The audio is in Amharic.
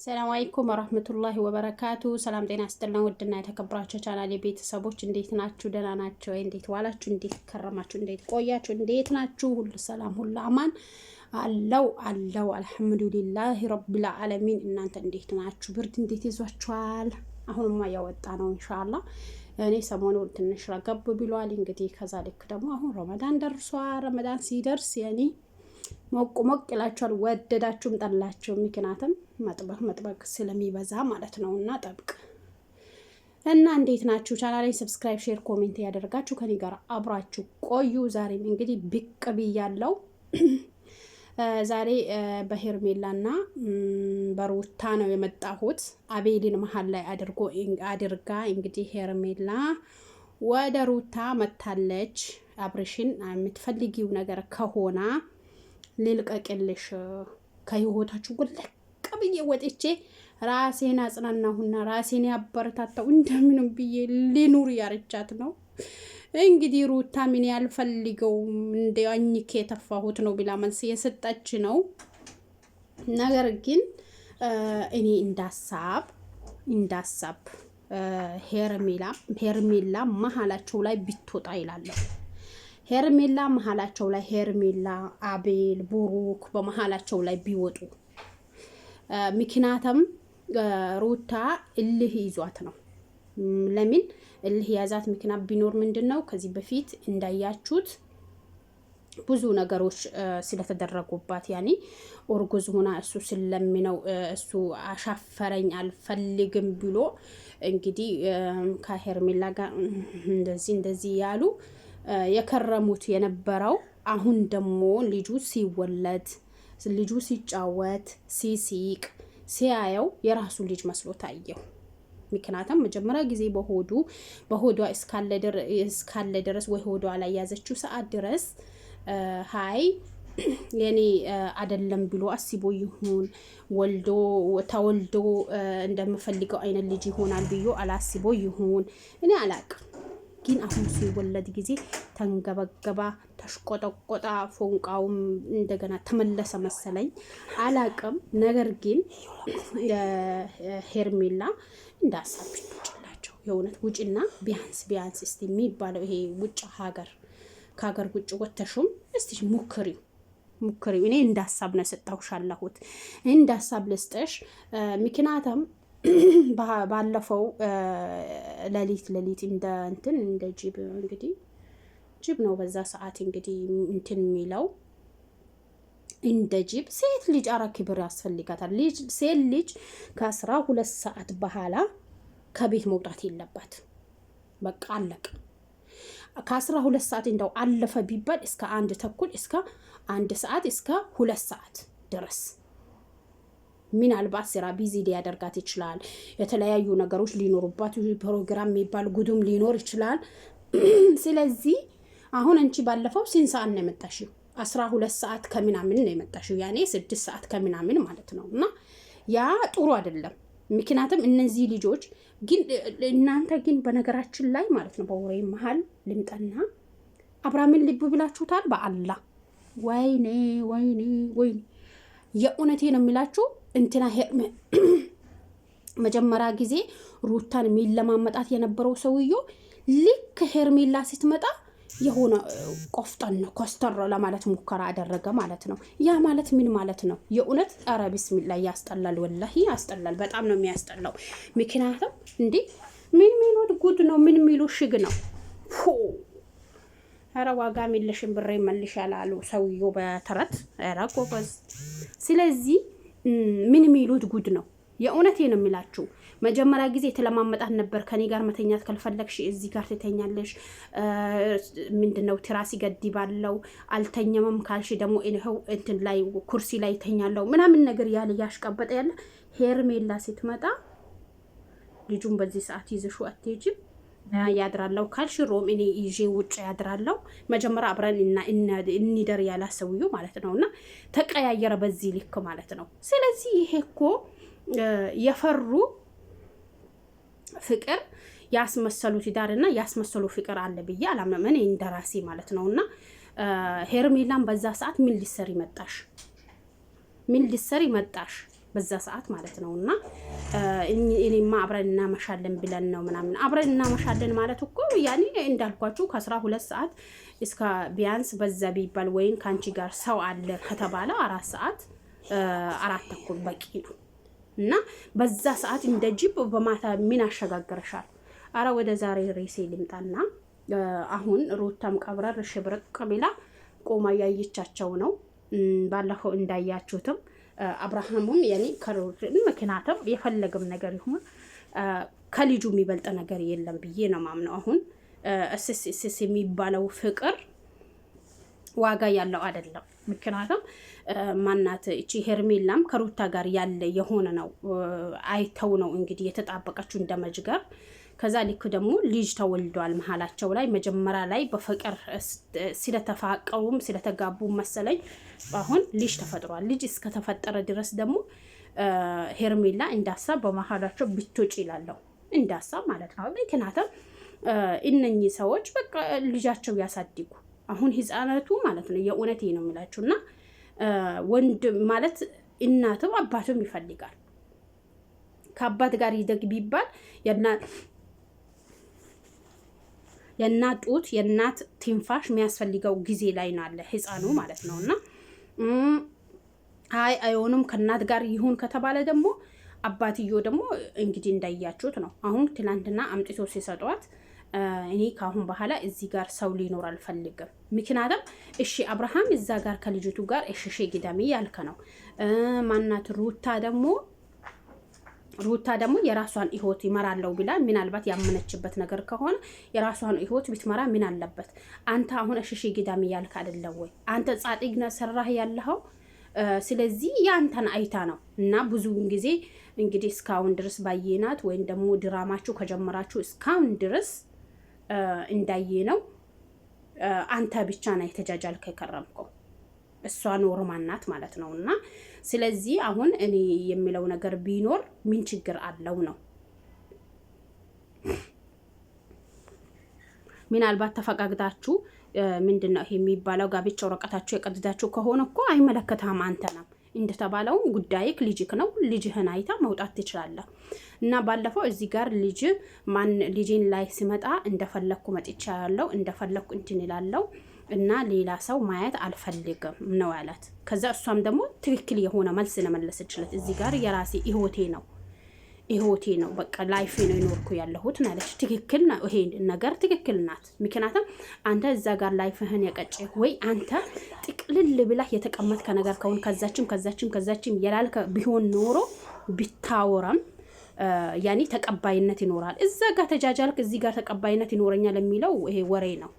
ሰላም አለይኩም ወራህመቱላሂ ወበረካቱ። ሰላም ጤና ይስጥልን። ውድና የተከበራችሁ ቻናሌ ቤተሰቦች እንዴት ናችሁ? ደህና ናችሁ? እንዴት ዋላችሁ? እንዴት ከረማችሁ? እንዴት ቆያችሁ? እንዴት ናችሁ? ሁሉ ሰላም፣ ሁሉ አማን አለው አልሐምዱሊላሂ ረቢል ዓለሚን። እናንተ እንዴት ናችሁ? ብርድ እንዴት ይዟችኋል? አሁንማ ያወጣ ነው ኢንሻአላህ። እኔ ሰሞኑን ትንሽ ረገብ ብሏል። እንግዲህ ከዛ ልክ ደግሞ አሁን ረመዳን ደርሷል። ረመዳን ሲደርስ ያኔ ሞቅ ይላችኋል፣ ወደዳችሁም ጠላችሁም። ምክንያቱም መጥበቅ ስለሚበዛ ማለት ነው። እና ጠብቅ እና እንዴት ናችሁ? ቻናሌን ሰብስክራይብ፣ ሼር፣ ኮሜንት ያደርጋችሁ ከኔ ጋር አብራችሁ ቆዩ። ዛሬም እንግዲህ ብቅ ብያለሁ። ዛሬ በሄርሜላና በሩታ ነው የመጣሁት። አቤልን መሀል ላይ አድርጋ እንግዲህ ሄርሜላ ወደ ሩታ መታለች። አብርሽን የምትፈልጊው ነገር ከሆነ ልልቀቅልሽ ከህይወታችሁ ጉልቅ ብዬ ወጥቼ ራሴን አጽናናሁና ራሴን ያበረታታው እንደምንም ብዬ ሊኑር ያርቻት ነው። እንግዲህ ሩታ ምን ያልፈልገው እንደ አኝኬ የተፋሁት ነው ብላ መልስ የሰጠች ነው። ነገር ግን እኔ እንዳሳብ ሄርሜላ መሀላቸው ላይ ብትወጣ ይላለሁ። ሄርሜላ መሀላቸው ላይ ሄርሜላ፣ አቤል፣ ቡሩክ በመሀላቸው ላይ ቢወጡ ምክንያቱም ሩታ እልህ ይዟት ነው። ለምን እልህ ያዛት ምክንያት ቢኖር ምንድን ነው? ከዚህ በፊት እንዳያችሁት ብዙ ነገሮች ስለተደረጉባት ያኔ ኦርጉዝ ሆና እሱ ስለሚነው እሱ አሻፈረኝ አልፈልግም ብሎ እንግዲህ ከሄርሜላ ጋር እንደዚህ ያሉ የከረሙት የነበረው። አሁን ደግሞ ልጁ ሲወለድ ልጁ ሲጫወት ሲሲቅ ሲያየው የራሱ ልጅ መስሎ ታየው። ምክንያቱም መጀመሪያ ጊዜ በሆዷ እስካለ ድረስ ወይ ሆዷ ላይ ያዘችው ሰዓት ድረስ ሃይ የኔ አይደለም ብሎ አስቦ ይሁን ተወልዶ እንደምፈልገው አይነት ልጅ ይሆናል ብሎ አላስቦ ይሁን እኔ አላቅም። ግን አሁን ሲወለድ ጊዜ ተንገበገባ፣ ተሽቆጠቆጣ፣ ፎንቃውም እንደገና ተመለሰ መሰለኝ አላቅም። ነገር ግን ሄርሜላ እንዳሳብሽ ውጭላቸው የእውነት ውጭና ቢያንስ እስቲ የሚባለው ይሄ ውጭ ከሀገር ውጭ ወተሹም እስቲ ሙክሪው። እኔ እንዳሳብ ነው ሰጣውሻለሁት፣ እንዳሳብ ልስጥሽ። ምክንያቱም ባለፈው ሌሊት እንደ ጅብ እንግዲህ ጅብ ነው በዛ ሰዓት እንግዲህ እንትን የሚለው እንደ ጅብ ሴት ልጅ አራ ክብር ያስፈልጋታል። ሴት ልጅ ከ12 ሰዓት በኋላ ከቤት መውጣት የለባት። በቃ አለቀ። ከ12 ሰዓት እንደው አለፈ ቢባል እስከ 1 ተኩል እስከ 1 ሰዓት እስከ 2 ሰዓት ድረስ ምናልባት ስራ ቢዚ ሊያደርጋት ይችላል። የተለያዩ ነገሮች ሊኖሩባት ፕሮግራም የሚባል ጉዱም ሊኖር ይችላል። ስለዚህ አሁን አንቺ ባለፈው ስንት ሰዓት ነው የመጣሽው? 12 ሰዓት ከምናምን ነው የመጣሽው። ያኔ 6 ሰዓት ከምናምን ማለት ነው። እና ያ ጥሩ አይደለም። ምክንያቱም እነዚህ ልጆች ግን እናንተ ግን በነገራችን ላይ ማለት ነው በወሬ መሀል ልምጠና አብራምን ልብ ብላችሁታል። በአላህ ወይኔ የእውነቴ ነው የሚላችሁ እንትና መጀመሪያ ጊዜ ሩታን የሚለማመጣት የነበረው ሰውዬ ልክ ሄርሜላ ስትመጣ የሆነ ቆፍጠን ኮስተር ለማለት ሙከራ አደረገ ማለት ነው። ያ ማለት ምን ማለት ነው? የእውነት ኧረ ቢስሚላህ ያስጠላል፣ ወላሂ ያስጠላል። በጣም ነው የሚያስጠላው። ምክንያቱም እንዴ ምን ሚሉት ጉድ ነው፣ ምን ሚሉ ሽግ ነው። ኧረ ዋጋ ሚልሽን ብሬ መልሻል አሉ ሰውዬው በተረት። ኧረ ጎበዝ። ስለዚህ ምን ሚሉት ጉድ ነው። የእውነቴ ነው የሚላችሁ። መጀመሪያ ጊዜ የተለማመጣት ነበር። ከኔ ጋር መተኛት ካልፈለግሽ እዚህ ጋር ትተኛለሽ፣ ምንድነው ትራስ ይገድባለው፣ አልተኛመም ካልሽ ደግሞ ይሄው እንትን ላይ ኩርሲ ላይ ተኛለው ምናምን ነገር ያለ ያሽቀበጠ ያለ። ሄርሜላ ስትመጣ ልጁን በዚህ ሰዓት ይዘሹ አትሄጂም ያድራለው ካልሽ ሮም እኔ ይዤ ውጭ ያድራለው። መጀመሪያ አብረን እንዲደር ያላሰውዩ ማለት ነውና ተቀያየረ በዚህ ልክ ማለት ነው። ስለዚህ ይሄ እኮ የፈሩ ፍቅር ያስመሰሉ ትዳርና ያስመሰሉ ፍቅር አለ ብዬ አላምንም እንደራሴ ማለት ነውና ሄርሜላን በዛ ሰዓት ምን ልትሰሪ መጣሽ? በዛ ሰዓት ማለት ነውና እኔማ አብረን እናመሻለን ብለን ነው ምናምን አብረን እናመሻለን ማለት እኮ ያኔ እንዳልኳችሁ ከ12 ሰዓት እስከ ቢያንስ በዛ ቢባል ወይን ካንቺ ጋር ሰው አለ ከተባለ 4 ሰዓት 4 ተኩል በቂ ነው። እና በዛ ሰዓት እንደ ጅብ በማታ ምን አሸጋግረሻል? አረ ወደ ዛሬ ሬሴ ልምጣና አሁን ሩታም ቀብረር ሽብርቅ ብላ ቆማ ያየቻቸው ነው። ባለፈው እንዳያችሁትም አብርሃምም ያኔ ከሩትን ምክንያቱም የፈለገም ነገር ይሁን ከልጁ የሚበልጥ ነገር የለም ብዬ ነው ማምነው። አሁን እስስ የሚባለው ፍቅር ዋጋ ያለው አይደለም። ምክንያቱም ማናት እቺ ሄርሜላም ከሩታ ጋር ያለ የሆነ ነው አይተው ነው እንግዲህ የተጣበቀችው እንደመጅገር። ከዛ ልክ ደግሞ ልጅ ተወልዷል መሀላቸው ላይ መጀመሪያ ላይ በፍቅር ስለተፋቀሩም ስለተጋቡ መሰለኝ አሁን ልጅ ተፈጥሯል። ልጅ እስከተፈጠረ ድረስ ደግሞ ሄርሜላ እንዳሳብ በመሀላቸው ብትወጪ ይላለው እንዳሳብ ማለት ነው። ምክንያቱም እነኚህ ሰዎች በቃ ልጃቸው ያሳድጉ። አሁን ህፃናቱ ማለት ነው የእውነቴ ነው የሚላችሁና ወንድ ማለት እናትም አባቱም ይፈልጋል። ከአባት ጋር ይደግ ቢባል የእናት ጡት የእናት ትንፋሽ የሚያስፈልገው ጊዜ ላይ ነው አለ ህፃኑ ማለት ነውና አይሆንም ከእናት ጋር ይሁን ከተባለ ደግሞ አባትዮ ደግሞ እንግዲህ እንዳያችሁት ነው። አሁን ትናንትና አምጥቶ ሲሰጧት እኔ ካሁን በኋላ እዚህ ጋር ሰው ሊኖር አልፈልግም። ምክንያቱም እሺ አብርሃም እዛ ጋር ከልጅቱ ጋር እሺ ግዳሚ ያልከ ነው። ማናት ሩታ ደግሞ የራሷን ህይወት ይመራለው ብላ ምናልባት ያመነችበት ነገር ከሆነ የራሷን ህይወት ብትመራ ምን አለበት? አንተ አሁን እሺ ግዳሚ ያልከ አይደለም ወይ? አንተ ጻድቅና ሰራህ ያለኸው ስለዚህ ያንተን አይታ ነው። እና ብዙውን ጊዜ እንግዲህ እስካሁን ድረስ ባየናት ወይም ደግሞ ድራማችሁ ከጀመራችሁ እስካሁን ድረስ እንዳየ ነው አንተ ብቻ ነው የተጃጃልከ ከረምከው። እሷ ኖርማል ናት ማለት ነውና ስለዚህ አሁን እኔ የሚለው ነገር ቢኖር ምን ችግር አለው ነው። ምናልባት ተፈቃግዳችሁ ምንድነው ይሄ የሚባለው ጋብቻ ወረቀታችሁ የቀደዳችሁ ከሆነ እኮ አይመለከታም አንተ ነው እንደተባለው ጉዳይክ ልጅክ ነው። ልጅህን አይታ መውጣት ትችላለህ። እና ባለፈው እዚህ ጋር ልጅን ላይ ሲመጣ እንደፈለኩ መጥቻ ያለው እንደፈለኩ እንትን ይላለው እና ሌላ ሰው ማየት አልፈልግም ነው ያላት። ከዛ እሷም ደግሞ ትክክል የሆነ መልስ ለመለሰችለት እዚህ ጋር የራሴ ህይወቴ ነው በቃ ላይፌ ነው ይኖርኩ ያለሁት ናለች። ትክክል ነው ይሄ ነገር ትክክል ናት። ምክንያቱም አንተ እዛ ጋር ላይፍህን የቀጨ ወይ አንተ ጥቅልል ብለህ የተቀመጥከ ነገር ከሆነ ከዛችም የላልከ ቢሆን ኖሮ ቢታወራም ያኔ ተቀባይነት ይኖራል። እዛ ጋር ተጃጃልክ እዚህ ጋር ተቀባይነት ይኖረኛል የሚለው ይሄ ወሬ ነው።